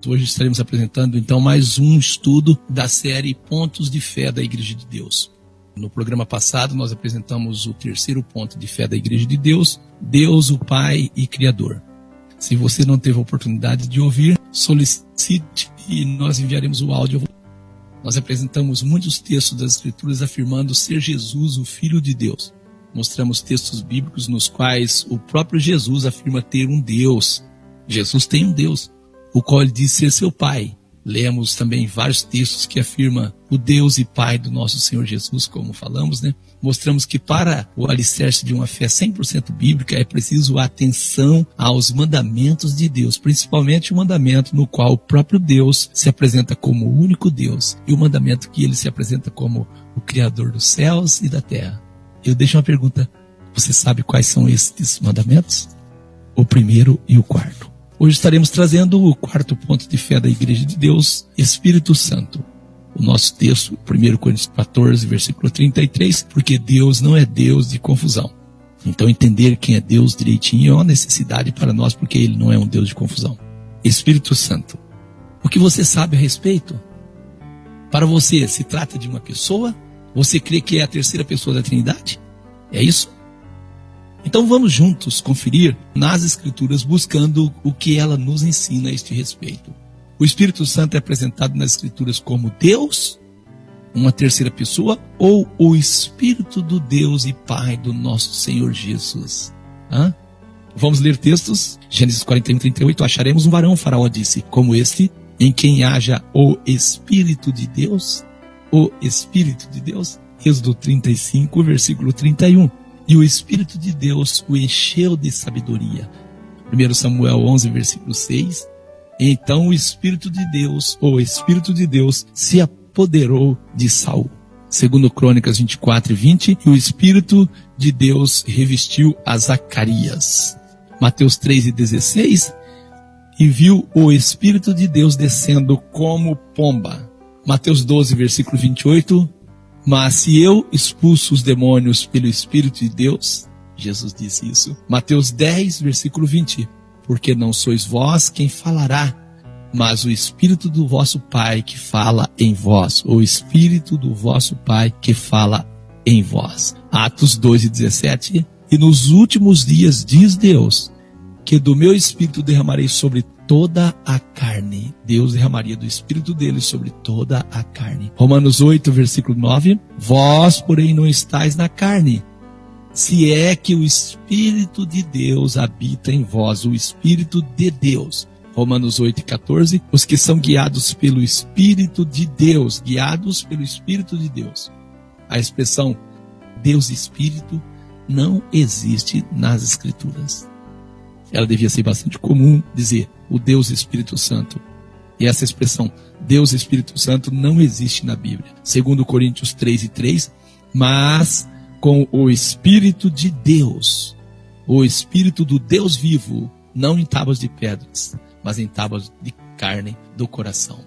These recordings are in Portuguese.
Hoje estaremos apresentando então mais um estudo da série Pontos de Fé da Igreja de Deus. No programa passado nós apresentamos o terceiro ponto de fé da Igreja de Deus, Deus o Pai e Criador. Se você não teve a oportunidade de ouvir, solicite e nós enviaremos o áudio. Nós apresentamos muitos textos das Escrituras afirmando ser Jesus o Filho de Deus. Mostramos textos bíblicos nos quais o próprio Jesus afirma ter um Deus. Jesus tem um Deus, o qual ele diz ser seu Pai. Lemos também vários textos que afirmam o Deus e Pai do nosso Senhor Jesus, como falamos, né? Mostramos que para o alicerce de uma fé 100% bíblica é preciso atenção aos mandamentos de Deus, principalmente o mandamento no qual o próprio Deus se apresenta como o único Deus e o mandamento que ele se apresenta como o Criador dos céus e da terra. Eu deixo uma pergunta, você sabe quais são estes mandamentos? O primeiro e o quarto. Hoje estaremos trazendo o quarto ponto de fé da Igreja de Deus, Espírito Santo. O nosso texto, 1 Coríntios 14, versículo 33, porque Deus não é Deus de confusão. Então entender quem é Deus direitinho é uma necessidade para nós, porque Ele não é um Deus de confusão. Espírito Santo. O que você sabe a respeito? Para você, se trata de uma pessoa? Você crê que é a terceira pessoa da Trindade? É isso? Então vamos juntos conferir nas Escrituras buscando o que ela nos ensina a este respeito. O Espírito Santo é apresentado nas Escrituras como Deus, uma terceira pessoa, ou o Espírito do Deus e Pai do nosso Senhor Jesus. Vamos ler textos. Gênesis 41, 38. Acharemos um varão, Faraó disse, como este, em quem haja o Espírito de Deus. O Espírito de Deus. Êxodo 35, versículo 31. E o Espírito de Deus o encheu de sabedoria. 1 Samuel 11, versículo 6. Então o Espírito de Deus, ou Espírito de Deus, se apoderou de Saul. 2 Crônicas 24 e 20. E o Espírito de Deus revestiu a Zacarias. Mateus 3 e 16. E viu o Espírito de Deus descendo como pomba. Mateus 12, versículo 28. Mas se eu expulso os demônios pelo Espírito de Deus, Jesus disse isso. Mateus 10, versículo 20. Porque não sois vós quem falará, mas o Espírito do vosso Pai que fala em vós. O Espírito do vosso Pai que fala em vós. Atos 2 e 17. E nos últimos dias, diz Deus, que do meu Espírito derramarei sobre toda a carne. Deus derramaria do Espírito dele sobre toda a carne. Romanos 8, versículo 9. Vós, porém, não estáis na carne, se é que o Espírito de Deus habita em vós, o Espírito de Deus. Romanos 8, 14. Os que são guiados pelo Espírito de Deus, guiados pelo Espírito de Deus. A expressão Deus Espírito não existe nas Escrituras. Ela devia ser bastante comum dizer o Deus Espírito Santo. E essa expressão Deus Espírito Santo não existe na Bíblia. 2 Coríntios 3 e 3, mas com o Espírito de Deus, o Espírito do Deus vivo, não em tábuas de pedras, mas em tábuas de carne do coração.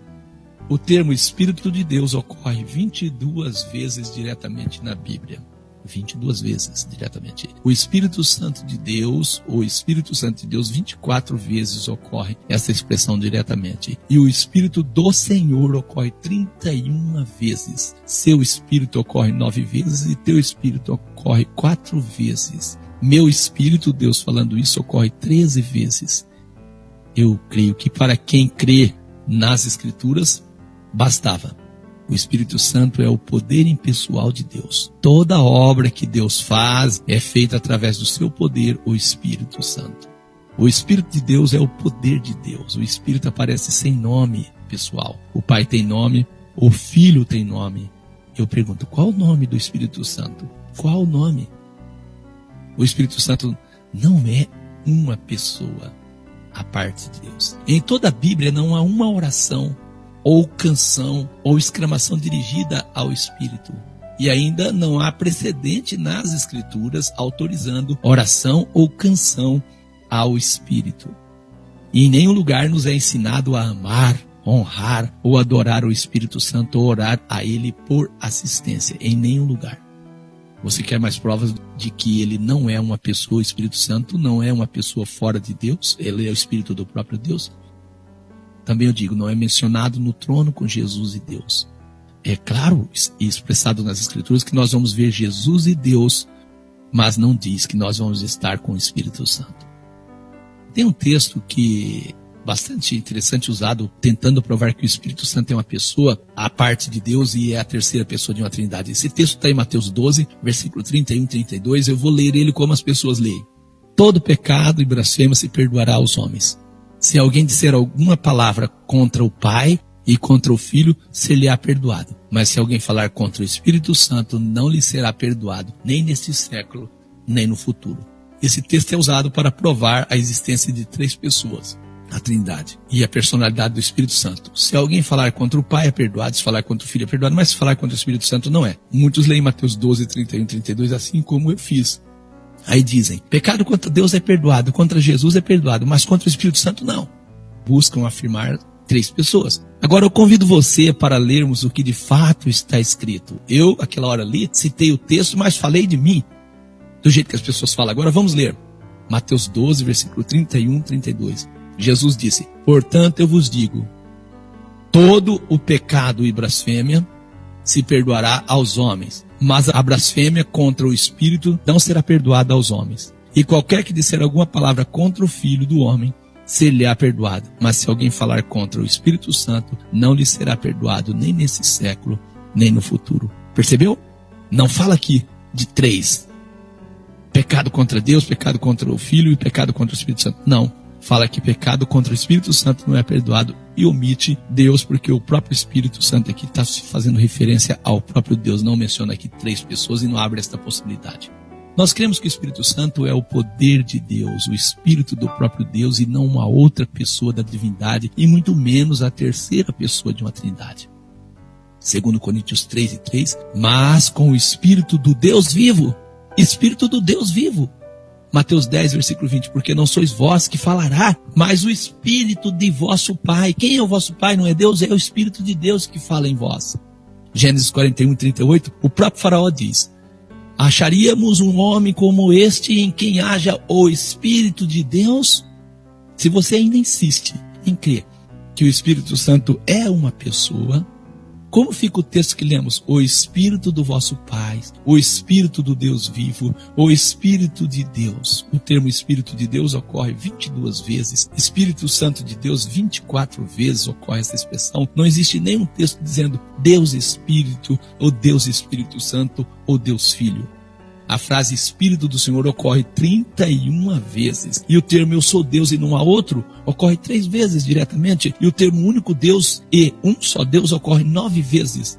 O termo Espírito de Deus ocorre 22 vezes diretamente na Bíblia. 22 vezes diretamente. O Espírito Santo de Deus, o Espírito Santo de Deus, 24 vezes ocorre essa expressão diretamente. E o Espírito do Senhor ocorre 31 vezes. Seu Espírito ocorre 9 vezes e teu Espírito ocorre 4 vezes. Meu Espírito, Deus falando isso, ocorre 13 vezes. Eu creio que para quem crê nas Escrituras, bastava. O Espírito Santo é o poder impessoal de Deus. Toda obra que Deus faz é feita através do seu poder, o Espírito Santo. O Espírito de Deus é o poder de Deus. O Espírito aparece sem nome pessoal. O Pai tem nome, o Filho tem nome. Eu pergunto, qual o nome do Espírito Santo? Qual o nome? O Espírito Santo não é uma pessoa à parte de Deus. Em toda a Bíblia não há uma oração ou canção, ou exclamação dirigida ao Espírito. E ainda não há precedente nas Escrituras autorizando oração ou canção ao Espírito. E em nenhum lugar nos é ensinado a amar, honrar ou adorar o Espírito Santo ou orar a Ele por assistência. Em nenhum lugar. Você quer mais provas de que Ele não é uma pessoa, o Espírito Santo não é uma pessoa fora de Deus? Ele é o Espírito do próprio Deus? Também eu digo, não é mencionado no trono com Jesus e Deus. É claro, expressado nas Escrituras, que nós vamos ver Jesus e Deus, mas não diz que nós vamos estar com o Espírito Santo. Tem um texto que bastante interessante usado, tentando provar que o Espírito Santo é uma pessoa, a parte de Deus, e é a terceira pessoa de uma trindade. Esse texto está em Mateus 12, versículo 31 e 32. Eu vou ler ele como as pessoas leem. Todo pecado e blasfêmia se perdoará aos homens. Se alguém disser alguma palavra contra o Pai e contra o Filho, ser-lhe-á perdoado. Mas se alguém falar contra o Espírito Santo, não lhe será perdoado, nem neste século, nem no futuro. Esse texto é usado para provar a existência de três pessoas, a Trindade, e a personalidade do Espírito Santo. Se alguém falar contra o Pai, é perdoado. Se falar contra o Filho, é perdoado. Mas se falar contra o Espírito Santo, não é. Muitos leem Mateus 12, 31 e 32, assim como eu fiz. Aí dizem, pecado contra Deus é perdoado, contra Jesus é perdoado, mas contra o Espírito Santo não. Buscam afirmar três pessoas. Agora eu convido você para lermos o que de fato está escrito. Eu, aquela hora ali, citei o texto, mas falei de mim, do jeito que as pessoas falam. Agora vamos ler. Mateus 12, versículo 31 e 32. Jesus disse, portanto eu vos digo, todo o pecado e blasfêmia se perdoará aos homens, mas a blasfêmia contra o Espírito não será perdoada aos homens. E qualquer que disser alguma palavra contra o Filho do homem, ser-lhe-á perdoado. Mas se alguém falar contra o Espírito Santo, não lhe será perdoado, nem nesse século, nem no futuro. Percebeu? Não fala aqui de três. Pecado contra Deus, pecado contra o Filho e pecado contra o Espírito Santo. Não. Fala que pecado contra o Espírito Santo não é perdoado e omite Deus, porque o próprio Espírito Santo aqui está fazendo referência ao próprio Deus. Não menciona aqui três pessoas e não abre esta possibilidade. Nós cremos que o Espírito Santo é o poder de Deus, o Espírito do próprio Deus e não uma outra pessoa da divindade e muito menos a terceira pessoa de uma trindade. Segundo Coríntios 3 e 3, mas com o Espírito do Deus vivo, Espírito do Deus vivo. Mateus 10, versículo 20, porque não sois vós que falará, mas o Espírito de vosso Pai. Quem é o vosso Pai? Não é Deus, é o Espírito de Deus que fala em vós. Gênesis 41, 38, o próprio faraó diz, acharíamos um homem como este em quem haja o Espírito de Deus? Se você ainda insiste em crer que o Espírito Santo é uma pessoa, como fica o texto que lemos? O Espírito do vosso Pai, o Espírito do Deus vivo, o Espírito de Deus. O termo Espírito de Deus ocorre 22 vezes. Espírito Santo de Deus, 24 vezes ocorre essa expressão. Não existe nenhum texto dizendo Deus Espírito, ou Deus Espírito Santo, ou Deus Filho. A frase Espírito do Senhor ocorre 31 vezes. E o termo eu sou Deus e não há outro ocorre 3 vezes diretamente. E o termo único Deus e um só Deus ocorre 9 vezes.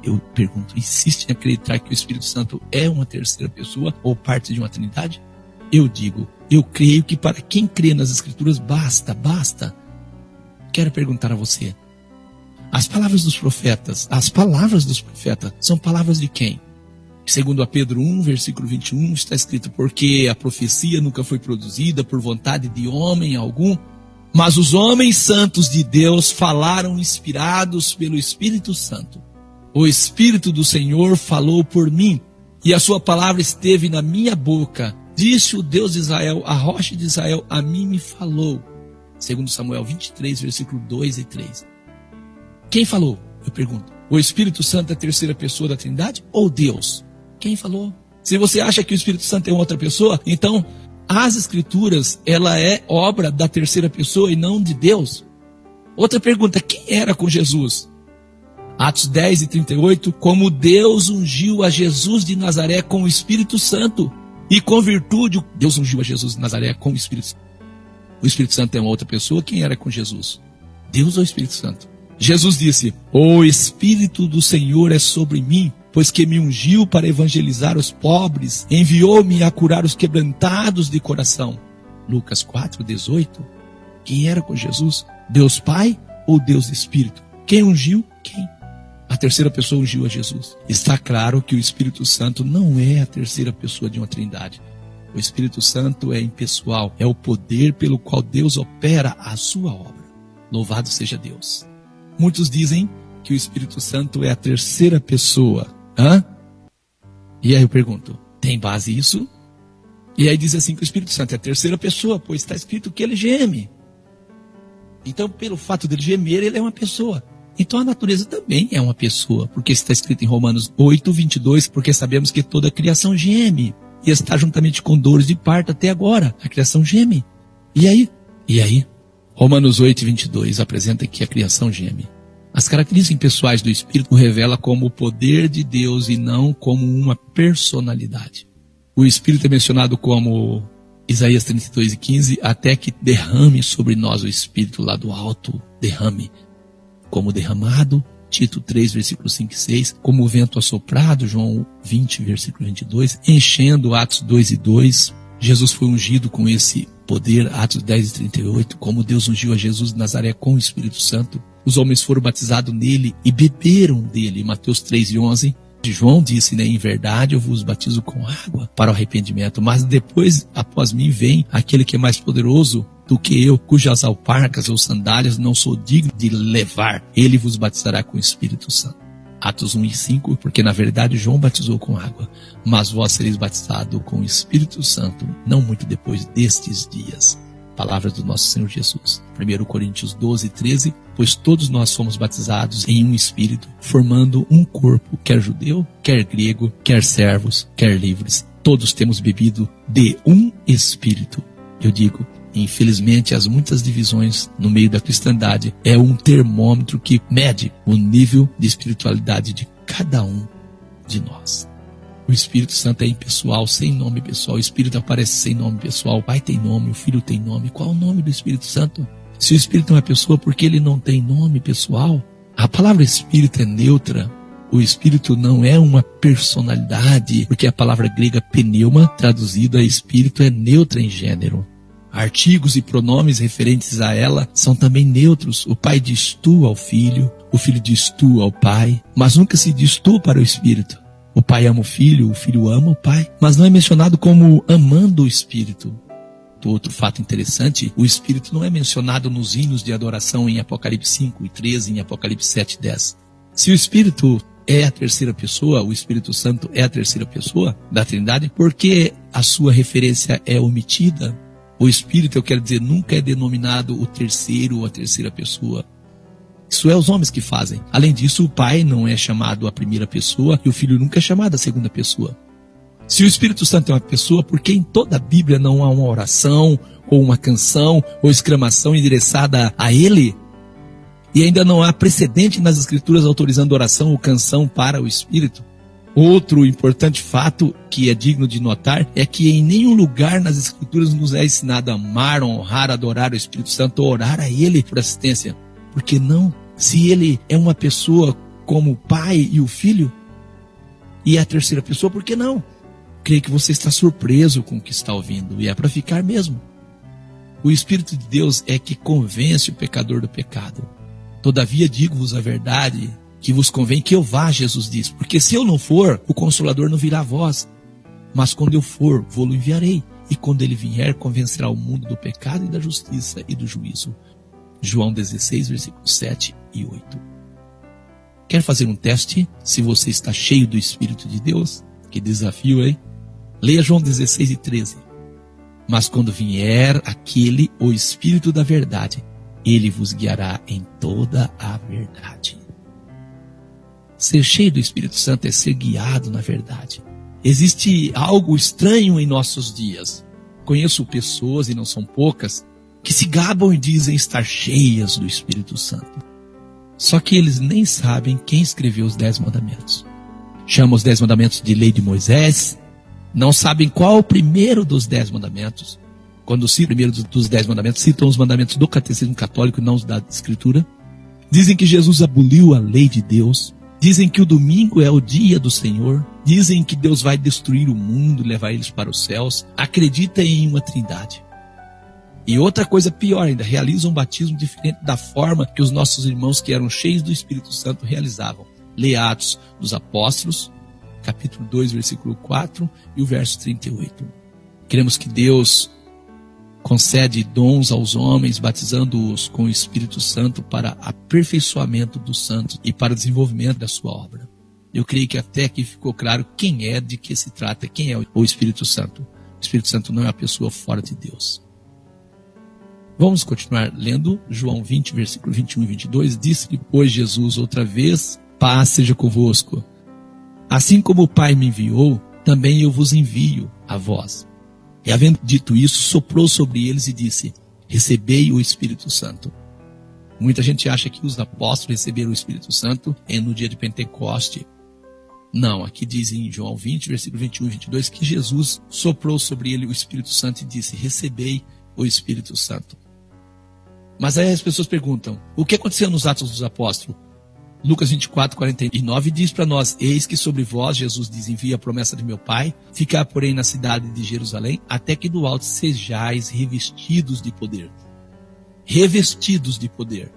Eu pergunto, insiste em acreditar que o Espírito Santo é uma terceira pessoa ou parte de uma trindade? Eu digo, eu creio que para quem crê nas Escrituras basta. Quero perguntar a você. As palavras dos profetas são palavras de quem? Segundo a Pedro 1, versículo 21, está escrito, porque a profecia nunca foi produzida por vontade de homem algum, mas os homens santos de Deus falaram inspirados pelo Espírito Santo. O Espírito do Senhor falou por mim, e a sua palavra esteve na minha boca. Disse o Deus de Israel, a rocha de Israel, a mim me falou. Segundo Samuel 23, versículo 2 e 3. Quem falou? Eu pergunto. O Espírito Santo é a terceira pessoa da Trindade ou Deus? Quem falou? Se você acha que o Espírito Santo é outra pessoa, então as Escrituras, ela é obra da terceira pessoa e não de Deus. Outra pergunta, quem era com Jesus? Atos 10 e 38, como Deus ungiu a Jesus de Nazaré com o Espírito Santo e com virtude, Deus ungiu a Jesus de Nazaré com o Espírito Santo. O Espírito Santo é uma outra pessoa, quem era com Jesus? Deus ou o Espírito Santo? Jesus disse, o Espírito do Senhor é sobre mim, pois que me ungiu para evangelizar os pobres, enviou-me a curar os quebrantados de coração. Lucas 4, 18. Quem era com Jesus? Deus Pai ou Deus Espírito? Quem ungiu? Quem? A terceira pessoa ungiu a Jesus. Está claro que o Espírito Santo não é a terceira pessoa de uma trindade. O Espírito Santo é impessoal, é o poder pelo qual Deus opera a sua obra. Louvado seja Deus. Muitos dizem que o Espírito Santo é a terceira pessoa. E aí eu pergunto, tem base isso? E aí diz assim que o Espírito Santo é a terceira pessoa, pois está escrito que ele geme. Então, pelo fato dele gemer, ele é uma pessoa. Então a natureza também é uma pessoa, porque está escrito em Romanos 8, 22, porque sabemos que toda a criação geme e está juntamente com dores de parto até agora. A criação geme. E aí? Romanos 8, 22 apresenta que a criação geme. As características pessoais do Espírito o revela como o poder de Deus e não como uma personalidade. O Espírito é mencionado como Isaías 32 e 15, até que derrame sobre nós o Espírito lá do alto, derrame. Como derramado, Tito 3, versículo 5 e 6, como o vento assoprado, João 20, versículo 22, enchendo Atos 2 e 2, Jesus foi ungido com esse poder, Atos 10 e 38, como Deus ungiu a Jesus de Nazaré com o Espírito Santo. Os homens foram batizados nele e beberam dele, Mateus 3 e 11. João disse, em verdade eu vos batizo com água para o arrependimento, mas depois, após mim, vem aquele que é mais poderoso do que eu, cujas alparcas ou sandálias não sou digno de levar. Ele vos batizará com o Espírito Santo. Atos 1 e 5, porque na verdade João batizou com água, mas vós sereis batizados com o Espírito Santo, não muito depois destes dias. Palavras do nosso Senhor Jesus. 1 Coríntios 12, 13, pois todos nós somos batizados em um Espírito, formando um corpo, quer judeu, quer grego, quer servos, quer livres. Todos temos bebido de um Espírito. Eu digo, infelizmente, as muitas divisões no meio da cristandade é um termômetro que mede o nível de espiritualidade de cada um de nós. O Espírito Santo é impessoal, sem nome pessoal. O Espírito aparece sem nome pessoal. O Pai tem nome, o Filho tem nome. Qual é o nome do Espírito Santo? Se o Espírito é uma pessoa, por que ele não tem nome pessoal? A palavra Espírito é neutra. O Espírito não é uma personalidade, porque a palavra grega pneuma, traduzida a Espírito, é neutra em gênero. Artigos e pronomes referentes a ela são também neutros. O Pai diz tu ao Filho, o Filho diz tu ao Pai, mas nunca se diz tu para o Espírito. O Pai ama o Filho ama o Pai, mas não é mencionado como amando o Espírito. Outro fato interessante, o Espírito não é mencionado nos hinos de adoração em Apocalipse 5 e 13, em Apocalipse 7 e 10. Se o Espírito é a terceira pessoa, o Espírito Santo é a terceira pessoa da Trindade, por que a sua referência é omitida? O Espírito, eu quero dizer, nunca é denominado o terceiro ou a terceira pessoa. Isso é os homens que fazem. Além disso, o Pai não é chamado a primeira pessoa e o Filho nunca é chamado a segunda pessoa. Se o Espírito Santo é uma pessoa, por que em toda a Bíblia não há uma oração, ou uma canção, ou exclamação endereçada a Ele? E ainda não há precedente nas Escrituras autorizando oração ou canção para o Espírito? Outro importante fato que é digno de notar é que em nenhum lugar nas Escrituras nos é ensinado a amar, honrar, adorar o Espírito Santo, ou orar a Ele por assistência. Por que não? Se Ele é uma pessoa como o Pai e o Filho, e é a terceira pessoa, por que não? Creio que você está surpreso com o que está ouvindo, e é para ficar mesmo. O Espírito de Deus é que convence o pecador do pecado. Todavia digo-vos a verdade, que vos convém que eu vá, Jesus diz, porque se eu não for, o Consolador não virá a vós. Mas quando eu for, vou-lo enviarei, e quando ele vier, convencerá o mundo do pecado e da justiça e do juízo. João 16, versículos 7 e 8. Quer fazer um teste se você está cheio do Espírito de Deus? Que desafio, hein? Leia João 16 e 13. Mas quando vier aquele, o Espírito da verdade, ele vos guiará em toda a verdade. Ser cheio do Espírito Santo é ser guiado na verdade. Existe algo estranho em nossos dias. Conheço pessoas, e não são poucas, que se gabam e dizem estar cheias do Espírito Santo. Só que eles nem sabem quem escreveu os 10 mandamentos. Chamam os 10 mandamentos de lei de Moisés, não sabem qual o primeiro dos 10 mandamentos. Quando citam o primeiro dos 10 mandamentos, citam os mandamentos do catecismo católico e não os da Escritura. Dizem que Jesus aboliu a lei de Deus. Dizem que o domingo é o dia do Senhor. Dizem que Deus vai destruir o mundo e levar eles para os céus. Acreditam em uma trindade. E outra coisa pior ainda, realizam um batismo diferente da forma que os nossos irmãos que eram cheios do Espírito Santo realizavam. Leia Atos dos Apóstolos, capítulo 2, versículo 4 e o verso 38. Queremos que Deus concede dons aos homens, batizando-os com o Espírito Santo para aperfeiçoamento dos santos e para o desenvolvimento da sua obra. Eu creio que até aqui ficou claro quem é, de que se trata, quem é o Espírito Santo. O Espírito Santo não é uma pessoa fora de Deus. Vamos continuar lendo João 20, versículo 21 e 22. Disse-lhe, pois, Jesus outra vez, paz seja convosco. Assim como o Pai me enviou, também eu vos envio a vós. E havendo dito isso, soprou sobre eles e disse, recebei o Espírito Santo. Muita gente acha que os apóstolos receberam o Espírito Santo no dia de Pentecoste. Não, aqui diz em João 20, versículo 21 e 22, que Jesus soprou sobre ele o Espírito Santo e disse, recebei o Espírito Santo. Mas aí as pessoas perguntam, o que aconteceu nos Atos dos Apóstolos? Lucas 24, 49 diz para nós, eis que sobre vós, Jesus diz, envia a promessa de meu Pai, ficar porém na cidade de Jerusalém, até que do alto sejais revestidos de poder. Revestidos de poder.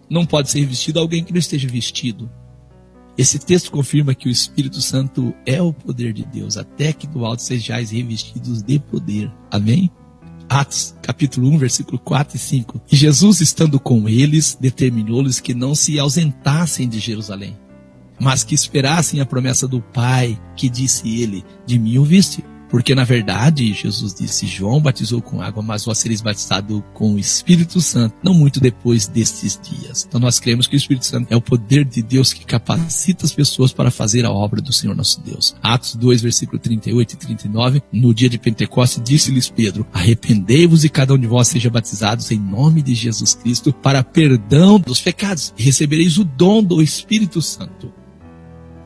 Não pode ser revestido alguém que não esteja vestido. Esse texto confirma que o Espírito Santo é o poder de Deus, até que do alto sejais revestidos de poder. Amém? Atos, capítulo 1, versículo 4 e 5. E Jesus, estando com eles, determinou-lhes que não se ausentassem de Jerusalém, mas que esperassem a promessa do Pai, que disse ele, de mim ouviste. Porque, na verdade, Jesus disse, João batizou com água, mas vós sereis batizados com o Espírito Santo, não muito depois destes dias. Então nós cremos que o Espírito Santo é o poder de Deus que capacita as pessoas para fazer a obra do Senhor nosso Deus. Atos 2, versículo 38 e 39, no dia de Pentecostes, disse-lhes Pedro, arrependei-vos e cada um de vós seja batizados em nome de Jesus Cristo para perdão dos pecados, e recebereis o dom do Espírito Santo.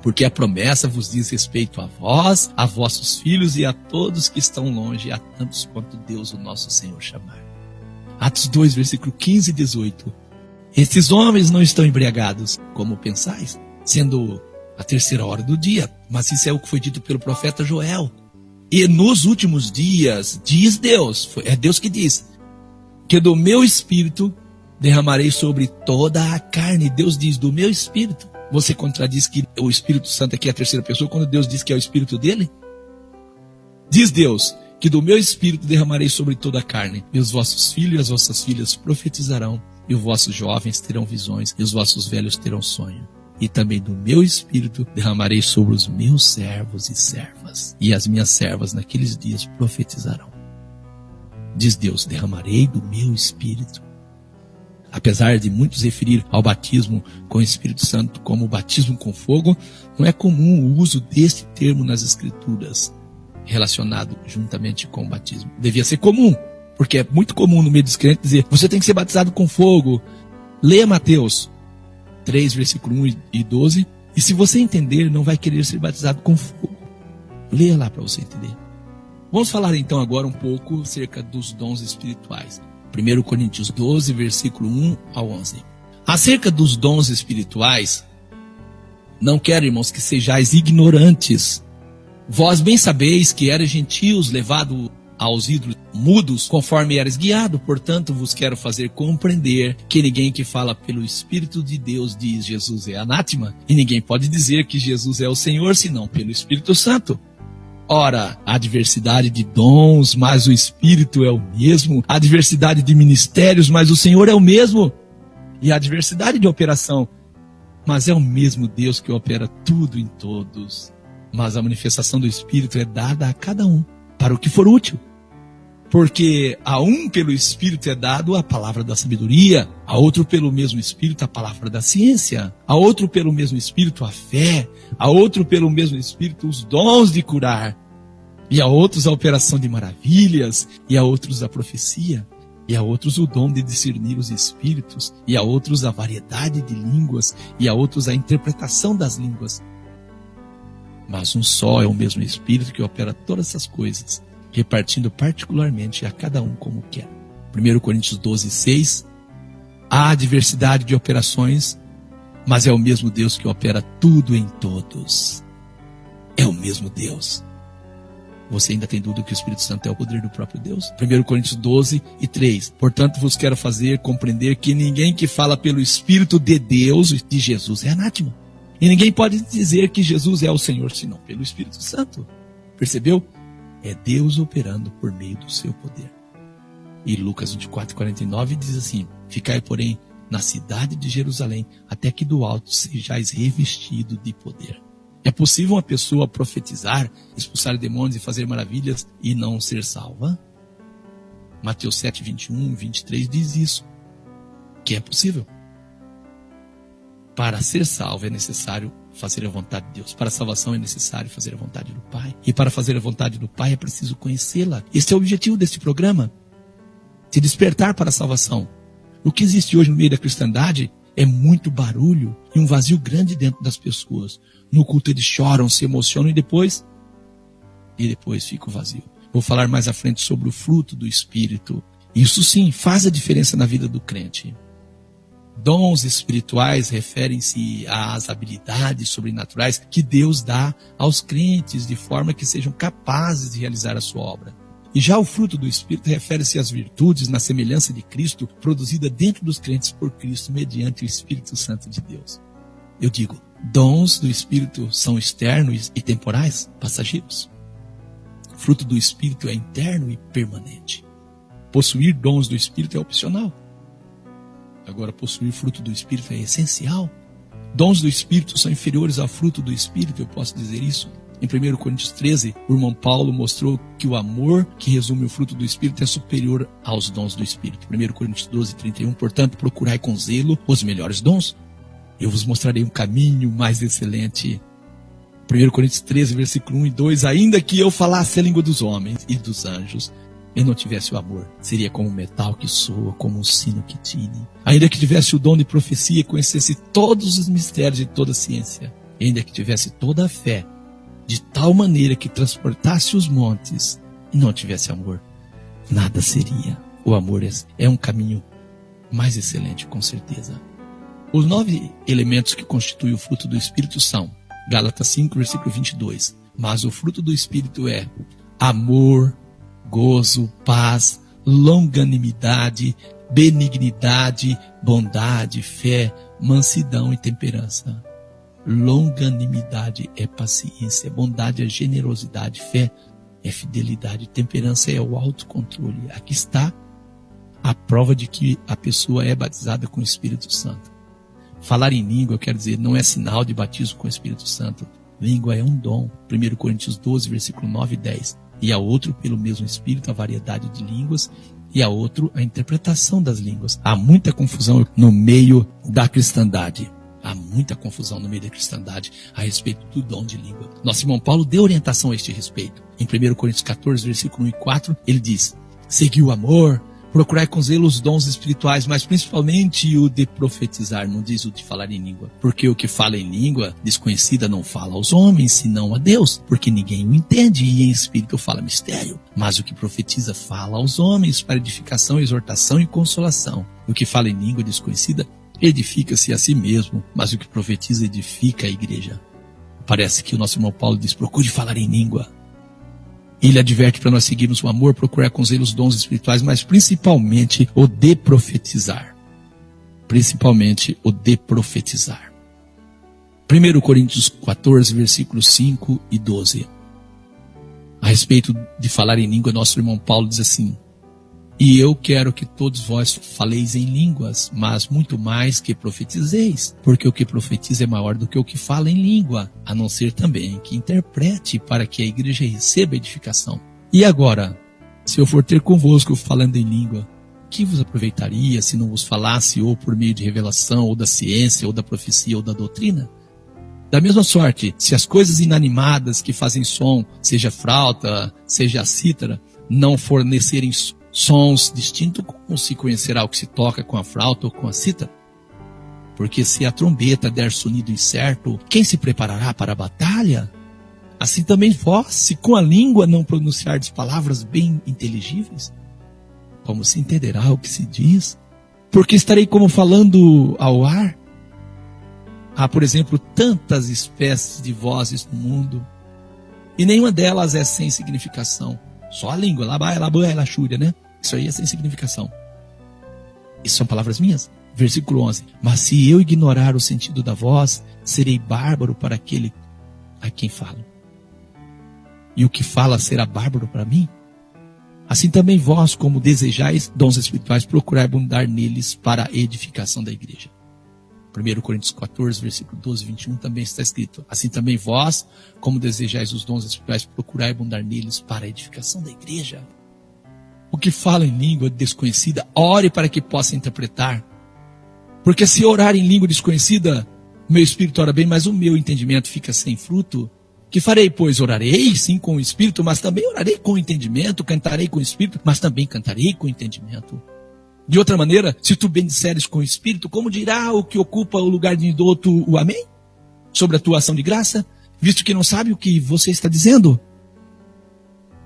Porque a promessa vos diz respeito a vós, a vossos filhos e a todos que estão longe, a tantos quanto Deus, o nosso Senhor, chamar. Atos 2, versículo 15 e 18. Estes homens não estão embriagados, como pensais, sendo a 3ª hora do dia. Mas isso é o que foi dito pelo profeta Joel. E nos últimos dias, diz Deus, é Deus que diz, que do meu espírito derramarei sobre toda a carne. Deus diz, do meu espírito. Você contradiz que o Espírito Santo aqui é a 3ª pessoa quando Deus diz que é o Espírito dele? Diz Deus que do meu Espírito derramarei sobre toda a carne. E os vossos filhos e as vossas filhas profetizarão. E os vossos jovens terão visões. E os vossos velhos terão sonho. E também do meu Espírito derramarei sobre os meus servos e servas. E as minhas servas naqueles dias profetizarão. Diz Deus, derramarei do meu Espírito. Apesar de muitos referir ao batismo com o Espírito Santo como o batismo com fogo, não é comum o uso deste termo nas Escrituras, relacionado juntamente com o batismo. Devia ser comum, porque é muito comum no meio dos crentes dizer, você tem que ser batizado com fogo. Leia Mateus 3, versículo 1 e 12, e se você entender, não vai querer ser batizado com fogo. Leia lá para você entender. Vamos falar então agora um pouco acerca dos dons espirituais. 1 Coríntios 12, versículo 1 ao 11. Acerca dos dons espirituais, não quero, irmãos, que sejais ignorantes. Vós bem sabeis que eres gentios, levado aos ídolos mudos, conforme eres guiado. Portanto, vos quero fazer compreender que ninguém que fala pelo Espírito de Deus diz Jesus é anátema. E ninguém pode dizer que Jesus é o Senhor, senão pelo Espírito Santo. Ora, há diversidade de dons, mas o Espírito é o mesmo. Há diversidade de ministérios, mas o Senhor é o mesmo. E há diversidade de operação, mas é o mesmo Deus que opera tudo em todos. Mas a manifestação do Espírito é dada a cada um, para o que for útil. Porque a um pelo Espírito é dado a palavra da sabedoria, a outro pelo mesmo Espírito a palavra da ciência, a outro pelo mesmo Espírito a fé, a outro pelo mesmo Espírito os dons de curar, e a outros a operação de maravilhas, e a outros a profecia, e a outros o dom de discernir os espíritos, e a outros a variedade de línguas, e a outros a interpretação das línguas. Mas um só é o mesmo Espírito que opera todas essas coisas, repartindo particularmente a cada um como quer. 1 Coríntios 12, 6. Há diversidade de operações, mas é o mesmo Deus que opera tudo em todos. É o mesmo Deus. Você ainda tem dúvida que o Espírito Santo é o poder do próprio Deus? 1 Coríntios 12 e 3. Portanto, vos quero fazer compreender que ninguém que fala pelo Espírito de Deus, de Jesus, é anátema. E ninguém pode dizer que Jesus é o Senhor, senão pelo Espírito Santo. Percebeu? É Deus operando por meio do seu poder. E Lucas 24, 49 diz assim: ficai, porém, na cidade de Jerusalém, até que do alto sejais revestido de poder. É possível uma pessoa profetizar, expulsar demônios e fazer maravilhas e não ser salva? Mateus 7, 21, 23 diz isso, que é possível. Para ser salvo é necessário fazer a vontade de Deus. Para a salvação é necessário fazer a vontade do Pai. E para fazer a vontade do Pai é preciso conhecê-la. Esse é o objetivo deste programa. Se despertar para a salvação. O que existe hoje no meio da cristandade é muito barulho e um vazio grande dentro das pessoas. No culto eles choram, se emocionam e depois fica o vazio. Vou falar mais à frente sobre o fruto do Espírito. Isso sim faz a diferença na vida do crente. Dons espirituais referem-se às habilidades sobrenaturais que Deus dá aos crentes de forma que sejam capazes de realizar a sua obra. E já o fruto do Espírito refere-se às virtudes na semelhança de Cristo, produzida dentro dos crentes por Cristo mediante o Espírito Santo de Deus. Eu digo, dons do Espírito são externos e temporais, passageiros. O fruto do Espírito é interno e permanente. Possuir dons do Espírito é opcional. Agora, possuir fruto do Espírito é essencial. Dons do Espírito são inferiores ao fruto do Espírito, eu posso dizer isso. Em 1 Coríntios 13, o irmão Paulo mostrou que o amor que resume o fruto do Espírito é superior aos dons do Espírito. 1 Coríntios 12, 31, portanto, procurai com zelo os melhores dons. Eu vos mostrarei um caminho mais excelente. 1 Coríntios 13, versículo 1 e 2, ainda que eu falasse a língua dos homens e dos anjos, e não tivesse o amor, seria como um metal que soa, como um sino que tine. Ainda que tivesse o dom de profecia e conhecesse todos os mistérios de toda a ciência, e ainda que tivesse toda a fé, de tal maneira que transportasse os montes, e não tivesse amor, nada seria. O amor é um caminho mais excelente, com certeza. Os 9 elementos que constituem o fruto do Espírito são, Gálatas 5, versículo 22, mas o fruto do Espírito é amor, gozo, paz, longanimidade, benignidade, bondade, fé, mansidão e temperança. Longanimidade é paciência, bondade é generosidade, fé é fidelidade, temperança é o autocontrole. Aqui está a prova de que a pessoa é batizada com o Espírito Santo. Falar em língua, quer dizer, não é sinal de batismo com o Espírito Santo. Língua é um dom. 1 Coríntios 12, versículo 9 e 10. E a outro, pelo mesmo Espírito, a variedade de línguas, e a outro, a interpretação das línguas. Há muita confusão no meio da cristandade. Há muita confusão no meio da cristandade a respeito do dom de língua. Nosso irmão Paulo deu orientação a este respeito. Em 1 Coríntios 14, versículo 1 e 4, ele diz, segui o amor, procurai com zelo os dons espirituais, mas principalmente o de profetizar, não diz o de falar em língua. Porque o que fala em língua desconhecida não fala aos homens, senão a Deus, porque ninguém o entende, e em espírito fala mistério. Mas o que profetiza fala aos homens para edificação, exortação e consolação. O que fala em língua desconhecida edifica-se a si mesmo, mas o que profetiza edifica a igreja. Parece que o nosso irmão Paulo diz, procure falar em língua. Ele adverte para nós seguirmos o amor, procurar com zelo os dons espirituais, mas principalmente o de profetizar. Principalmente o de profetizar. 1 Coríntios 14, versículos 5 e 12. A respeito de falar em língua, nosso irmão Paulo diz assim, e eu quero que todos vós faleis em línguas, mas muito mais que profetizeis, porque o que profetiza é maior do que o que fala em língua, a não ser também que interprete para que a igreja receba edificação. E agora, se eu for ter convosco falando em língua, que vos aproveitaria se não vos falasse ou por meio de revelação, ou da ciência, ou da profecia, ou da doutrina? Da mesma sorte, se as coisas inanimadas que fazem som, seja flauta, seja a cítara, não fornecerem sons distintos, como se conhecerá o que se toca com a flauta ou com a cítara? Porque se a trombeta der sonido incerto, quem se preparará para a batalha? Assim também vós, se com a língua não pronunciardes palavras bem inteligíveis, como se entenderá o que se diz? Porque estarei como falando ao ar? Há, por exemplo, tantas espécies de vozes no mundo, e nenhuma delas é sem significação. Só a língua, laxúria, né? Isso aí é sem significação. Isso são palavras minhas. Versículo 11. Mas se eu ignorar o sentido da voz, serei bárbaro para aquele a quem falo. E o que fala será bárbaro para mim? Assim também vós, como desejais dons espirituais, procurai abundar neles para a edificação da igreja. 1 Coríntios 14, versículo 12 e 21 também está escrito, assim também vós, como desejais os dons espirituais, procurai abundar neles para a edificação da igreja. o que fala em língua desconhecida, ore para que possa interpretar. Porque se orar em língua desconhecida, meu espírito ora bem, mas o meu entendimento fica sem fruto. Que farei, pois? Orarei sim com o espírito, mas também orarei com o entendimento. Cantarei com o espírito, mas também cantarei com o entendimento. De outra maneira, se tu bendisseres com o espírito, como dirá o que ocupa o lugar de indulto o amém? Sobre a tua ação de graça, visto que não sabe o que você está dizendo.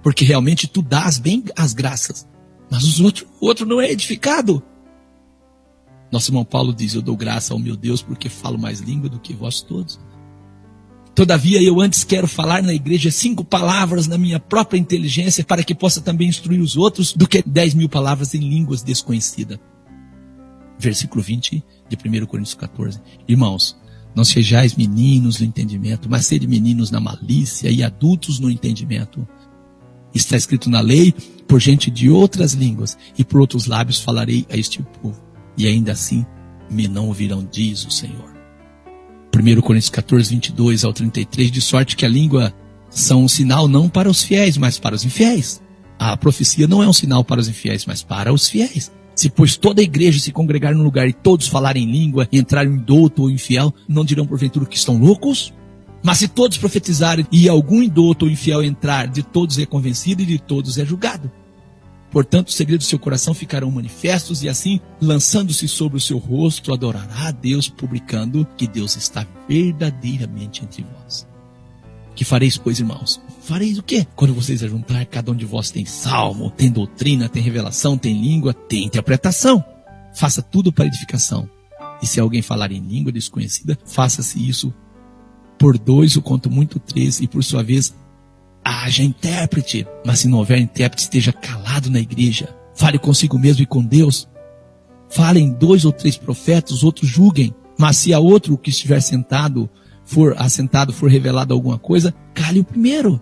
Porque realmente tu dás bem as graças, mas o outro não é edificado. Nosso irmão Paulo diz, eu dou graça ao meu Deus porque falo mais língua do que vós todos. Todavia eu antes quero falar na igreja 5 palavras na minha própria inteligência para que possa também instruir os outros do que 10.000 palavras em línguas desconhecidas. Versículo 20 de 1 Coríntios 14. Irmãos, não sejais meninos no entendimento, mas sede meninos na malícia e adultos no entendimento. Está escrito na lei, por gente de outras línguas e por outros lábios falarei a este povo. E ainda assim me não ouvirão, diz o Senhor. 1 Coríntios 14, 22 ao 33, de sorte que a língua são um sinal não para os fiéis, mas para os infiéis. A profecia não é um sinal para os infiéis, mas para os fiéis. Se, pois, toda a igreja se congregar num lugar e todos falarem língua, e entrarem um indulto ou infiel, não dirão porventura que estão loucos? Mas se todos profetizarem e algum indulto ou infiel entrar, de todos é convencido e de todos é julgado. Portanto, os segredos do seu coração ficarão manifestos e assim, lançando-se sobre o seu rosto, adorará a Deus, publicando que Deus está verdadeiramente entre vós. Que fareis, pois, irmãos? Fareis o quê? Quando vocês ajuntar, cada um de vós tem salmo, tem doutrina, tem revelação, tem língua, tem interpretação. Faça tudo para edificação. E se alguém falar em língua desconhecida, faça-se isso por 2 ou quanto muito 3, e por sua vez haja intérprete. Mas se não houver intérprete, esteja calado na igreja. Fale consigo mesmo e com Deus. Falem 2 ou 3 profetas, os outros julguem. Mas se a outro que estiver for revelado alguma coisa, cale o primeiro.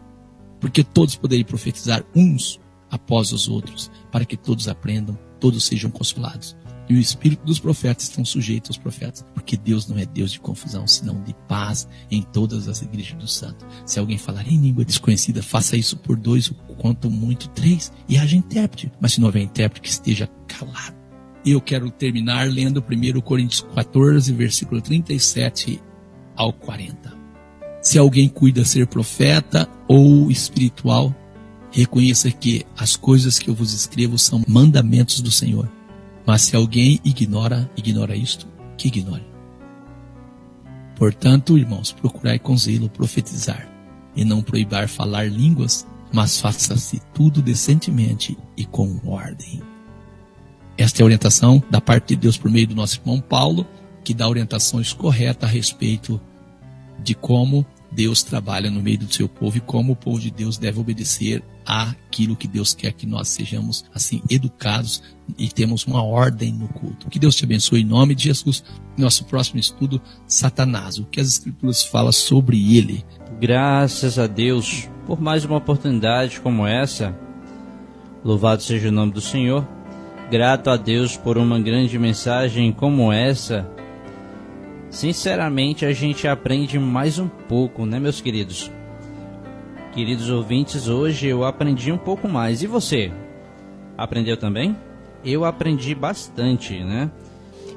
Porque todos poderem profetizar uns após os outros, para que todos aprendam, todos sejam consolados. E o espírito dos profetas estão sujeitos aos profetas, porque Deus não é Deus de confusão, senão de paz em todas as igrejas do santo. Se alguém falar em língua desconhecida, faça isso por 2, ou quanto muito 3, e haja intérprete. Mas se não houver intérprete, que esteja calado. Eu quero terminar lendo 1 Coríntios 14, versículo 37 ao 40. Se alguém cuida ser profeta ou espiritual, reconheça que as coisas que eu vos escrevo são mandamentos do Senhor. Mas se alguém ignora isto, que ignore. Portanto, irmãos, procurai com zelo profetizar, e não proibar falar línguas, mas faça-se tudo decentemente e com ordem. Esta é a orientação da parte de Deus por meio do nosso irmão Paulo, que dá orientações corretas a respeito de como Deus trabalha no meio do seu povo e como o povo de Deus deve obedecer àquilo que Deus quer que nós sejamos assim educados e temos uma ordem no culto. Que Deus te abençoe em nome de Jesus. Nosso próximo estudo, Satanás, o que as Escrituras falam sobre ele. Graças a Deus por mais uma oportunidade como essa. Louvado seja o nome do Senhor. Grato a Deus por uma grande mensagem como essa. Sinceramente, a gente aprende mais um pouco, né, meus queridos? Queridos ouvintes, hoje eu aprendi um pouco mais. E você? Aprendeu também? Eu aprendi bastante, né?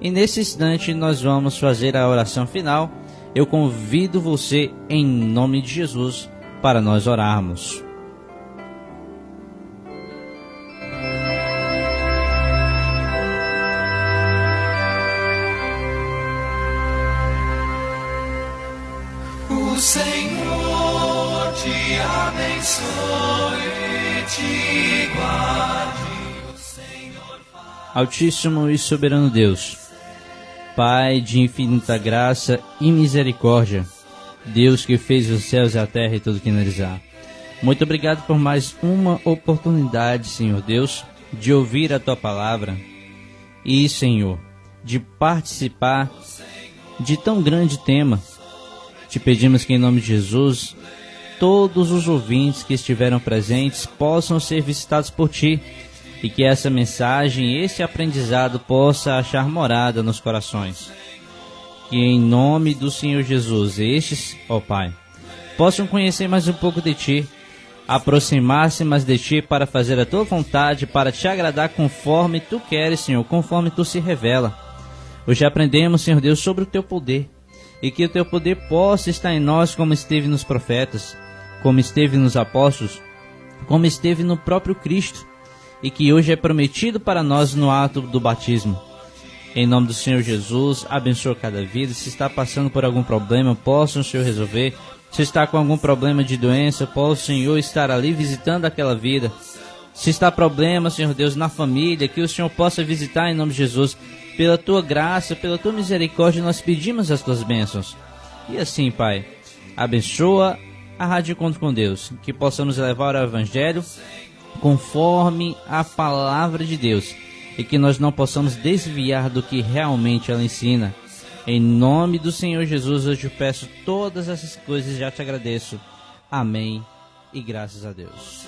E nesse instante nós vamos fazer a oração final. Eu convido você, em nome de Jesus, para nós orarmos. O Senhor te abençoe e te guarde. O Senhor Altíssimo e soberano Deus, Pai de infinita graça e misericórdia, Deus que fez os céus e a terra e tudo que neles há. Muito obrigado por mais uma oportunidade, Senhor Deus, de ouvir a Tua palavra e, Senhor, de participar de tão grande tema. Te pedimos que, em nome de Jesus, todos os ouvintes que estiveram presentes possam ser visitados por Ti e que essa mensagem, esse aprendizado possa achar morada nos corações. Que, em nome do Senhor Jesus, estes, ó Pai, possam conhecer mais um pouco de Ti, aproximar-se mais de Ti para fazer a Tua vontade, para Te agradar conforme Tu queres, Senhor, conforme Tu se revela. Hoje aprendemos, Senhor Deus, sobre o Teu poder, e que o Teu poder possa estar em nós como esteve nos profetas, como esteve nos apóstolos, como esteve no próprio Cristo, e que hoje é prometido para nós no ato do batismo. Em nome do Senhor Jesus, abençoa cada vida. Se está passando por algum problema, possa o Senhor resolver. Se está com algum problema de doença, possa o Senhor estar ali visitando aquela vida. Se está problema, Senhor Deus, na família, que o Senhor possa visitar em nome de Jesus. Pela Tua graça, pela Tua misericórdia, nós pedimos as Tuas bênçãos. E assim, Pai, abençoa a Rádio Encontro com Deus, que possamos levar o Evangelho conforme a Palavra de Deus, e que nós não possamos desviar do que realmente ela ensina. Em nome do Senhor Jesus, eu te peço todas essas coisas e já te agradeço. Amém e graças a Deus.